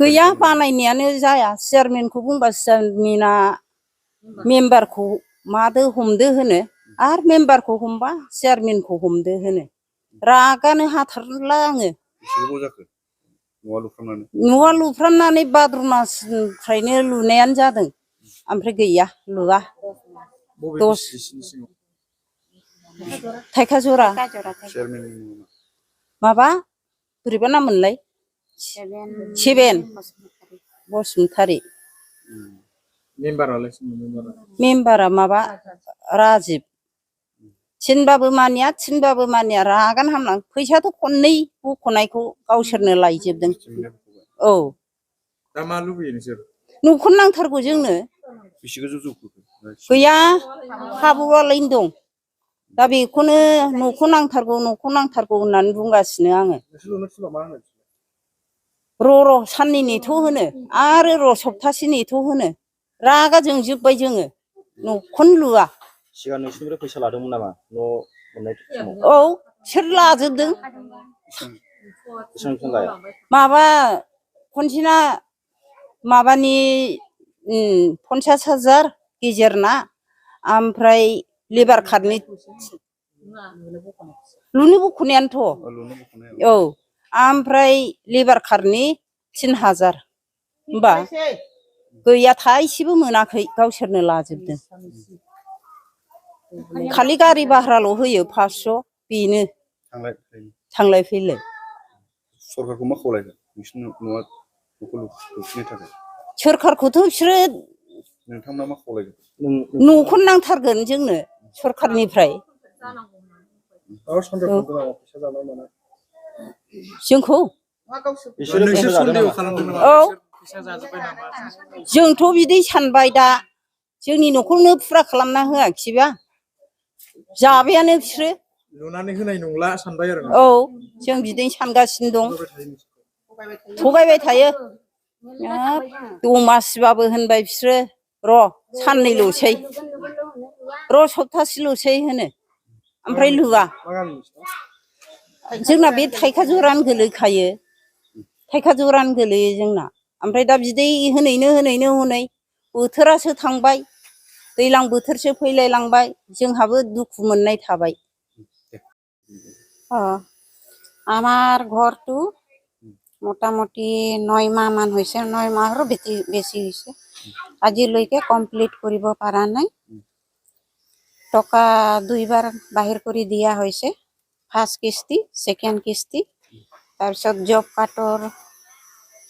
गैया बानायनायानो जाया चेयारमेनखौ बुंबा चेयारमेना मेम्बारखौ मादो हमदो होनो आरो मेम्बारखौ हमबा चेयारमेनखौ हमदो होनो रागानो हाथारला आङो न'आ लुफ्रामनानै भाद्र मासनिफ्रायनो लुनायानो जादों ओमफ्राय गैया लुवा थाइखाजरा माबा बोरैबा नाम मोनलाय सेबेन बसुमतारी मेम्बारा माबा राजिब थिनबाबो मानिया रागान हामलां फैसाथ' खननै बख'नायखौ गावसोरनो लायजोबदों औ दा मा लुबैयो नोंसोर न'खौनो नांथारगौ जोंनो गैया हाबुआलायनो दं दा बेखौनो न'खौ नांथारगौ होननानै बुंगासिनो आङो र' साननै नेथ' होनो आरो र' सप्तासे नेथ' होनो रागा जोंजोब्बाय जोङो न'खौनो लुवा सिगां नोंसिनिफ्राय फैसा लादोंमोन नामा न' मोननाय समाव औ सोर लाजोबदों बेसेबां लाया माबा खनसेना माबानि 50,000 गेजेरना ओमफ्राय लेबार कार्डनि लुनो बख'नायानोथ' औ ओमफ्राय लेबार कार्डनि 3,000 होमबा गैया थाइसेबो मोनाखै गावसोरनो लाजोबदों खालि गारि भाराल' होयो 500 बेनो थांलाय फैलाय सरकारखौ मा खावलायगोन नोंसिनि न'आ न'खौ लुफिननो थाखाय सोरखारखौथ' बिसोरो नोंथांमोना मा खावलायगोन न'खौनो नांथारगोन जोंनो सरखारनिफ्राय जोंखौ औ जोंथ' बिदि सानबाय दा जोंनि न'खौनो फुरा खालामना होआखिसैबा जाबायानो बिसोरो लुनानै होनाय नंला सानबाय आरो औ जों बिदिनो सानगासिनो दं थगायबाय थायो दमासिबाबो होनबाय बिसोरो र' साननैल'सै र' सप्तासेल'सै होनो ओमफ्राय लुवा जोंना बे थाइखाजरानो गोलैखायो थाइखाजरानो गोलैयो जोंना ओमफ्राय दा बिदै होनैनो हनै बोथोरासो थांबाय दैज्लां बोथोरसो फैलायलांबाय जोंहाबो दुखु मोननाय थाबाय আমার ঘরটো মোটামুটি 9 মাহ মান হৈছে 9 মাহৰো বেছি হৈছে আজিলৈকে কমপ্লিট কৰিব পৰা নাই টকা দুইবাৰ বাহিৰ কৰি দিয়া হৈছে ফাৰ্ষ্ট কিস্তি সেকেন্ড কিস্তি তাৰপিছত জব কাৰ্ডৰ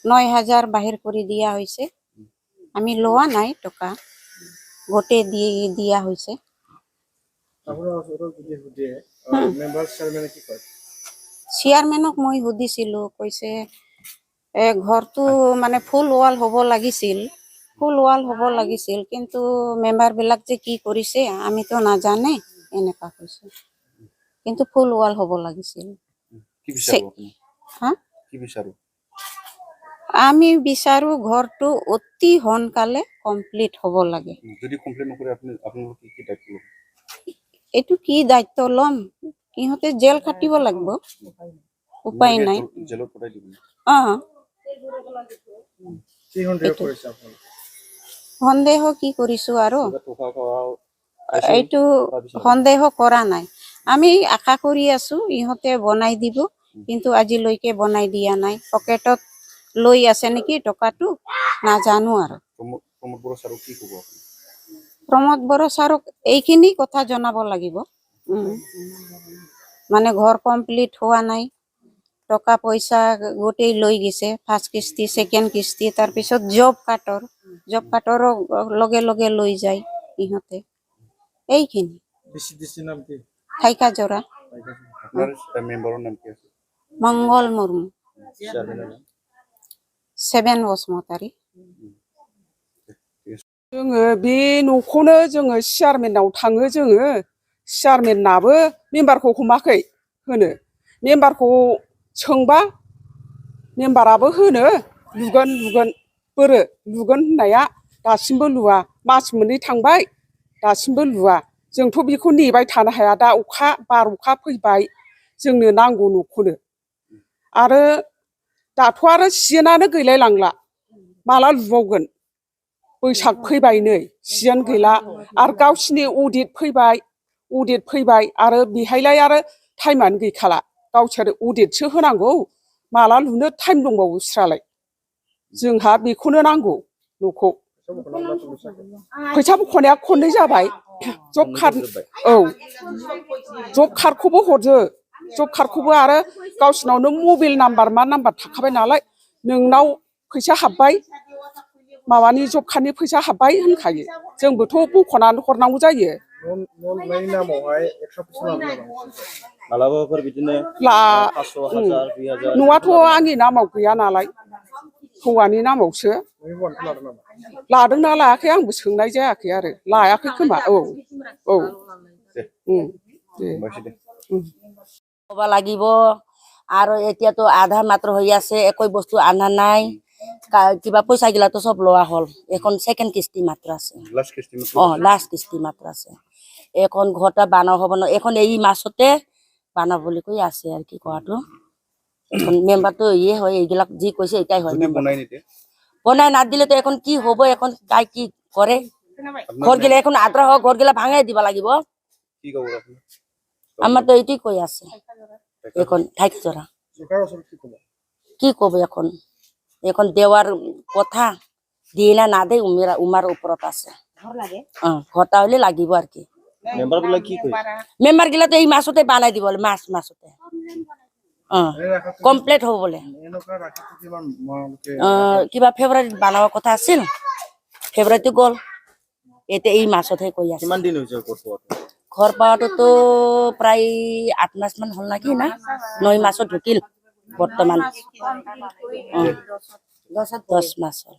9,000 বাহিৰ কৰি দিয়া হৈছে আমি লোৱা নাই টকা গোটে দিয়া হৈছে চেয়াৰমেনক মই সুধিছিলো কৈছে ঘৰটো মানে ফুল ৱাল হ'ব লাগিছিল কিন্তু মেম্বাৰ বিলাক যে কি কৰিছে আমিতো নাজানে এনেকা কৈছে কিন্তু ফুল ৱাল হ'ব লাগিছিল আমি বিচাৰো ঘৰটো অতি সোনকালে কমপ্লিট হ'ব লাগে যদি কমপ্লিট নকৰে আপোনালোক কি দায়িত্ব ল'ব এটো কি দায়িত্ব লম ইহঁতে জেল কাটিব লাগিব উপায় নাই জেলত পঠাই দিব কি সন্দেহ কি কৰিছো আৰু এইটো সন্দেহ কৰা নাই আমি আশা কৰি আছো ইহঁতে বনাই দিব কিন্তু আজিলৈকে বনাই দিয়া নাই পকেটত লৈ আছে নেকি টকাটো নাজানো আৰু প্ৰমোদ বড়ো ছাৰক এইখিনি কথা জনাব লাগিব মানে ঘৰ কমপ্লিট হোৱা নাই টকা পইচা গোটেই লৈ গৈছে ফাৰ্ষ্ট কিস্তি সেকেন্ড কিস্তি তাৰপিছত জব কাৰ্ডৰ লগে লগে লৈ যায় ইহঁতে এইখিনি থাইকাজৰা মঙ্গল মুর্মু 7 বসুমতারি जोङो बे न'खौनो जोङो चेयारमेनाव थाङो जोङो चेयारमेनाबो मेम्बारखौ हमाखै होनो मेम्बारखौ सोंबा मेम्बाराबो होनो लुगोन होननाया दासिमबो लुवा मास मोननै थांबाय दासिमबो लुवा जोंथ' बेखौ नेबाय थानो हाया दा बार अखा फैबाय जोंनो नांगौ न'खौनो आरो दाथ' आरो सियानो गैलाय लांला माला लुबावगोन बैसाग फैबाय नै सियान गैला आरो गावसिनि अडिट फैबाय आरो बेहायलाय आरो टाइमानो गैखाला गावसोर अडिटसो होनांगौ माला लुनो टाइम दंबावो बिस्रालाय जोंहा बेखौनो नांगौ न'खौ फैसा बख'नाया खननै जाबाय जब कार्ड औ जब कार्डखौबो हरदो जब कार्डखौबो आरो गावसिनाव नों मबाइल नाम्बार मा नाम्बार थाखाबाय नालाय नोंनाव फैसा हाबबाय माबानि जब कार्डनि फैसा हाबबाय होनखायो जोंबोथ' बख'नानै हरनांगौ जायो मालाबाफोर बिदिनो ला 500 1000 2000 न'आथ' आंनि नामाव गैया नालाय हौवानि नामावसो लादोंना लायाखै आंबो सोंनाय जायाखै आरो लायाखै खोमा औ হ'ব লাগিব আৰু এতিয়াতো আধা মাত্ৰ হৈ আছে একো বস্তু আনা নাই কিবা পইচা গিলাতো সব লোৱা হ'ল এখন সেকেন্ড কিস্তি মাত্ৰ আছে লাস্ট কিস্তি লাষ্ট কিস্তি মাত্ৰ আছে এখন ঘৰটা বানাও হ'ব ন এখন এই মাছতে বানাও বুলি কৈ আছে আৰু কি কোৱাটো এখন মেম্বাৰটো ইয়ে হয় এইবিলাক যি কৈছে এটাই হয় বনাই নিতে বনাই না দিলে তো এখন কি হ'ব এখন তাই কি কৰে ঘৰ গিলা এখন আদ্ৰা হোক ঘৰ গিলা ভাঙাই দিব লাগিব কি কব আপনি আমার তো এইটাই কই আছে এখন ঠাইক জরা কি কব এখন এখন দেওয়ার কথা দিয়ে না দে উমার উপরত আছে ঘরটা হলে লাগিব আর কি মেম্বাৰ বিলাক কি কয় মেম্বার গিলা তো এই মাছতে বানাই দিব মাছতে কমপ্লিট হব বলে কিবা ফেব্ৰুৱাৰীত বানাব কথা আছিল ফেব্ৰুৱাৰীতে গ'ল এতিয়া এই মাছতে কৈ আছে কিমান দিন হৈছে কোৰ্সত ঘৰ পাওঁতেতো প্ৰায় 8 মাস মান হ'ল নাকি না 9 মাসত ঢুকিল বৰ্তমান 10 মাস হ'ল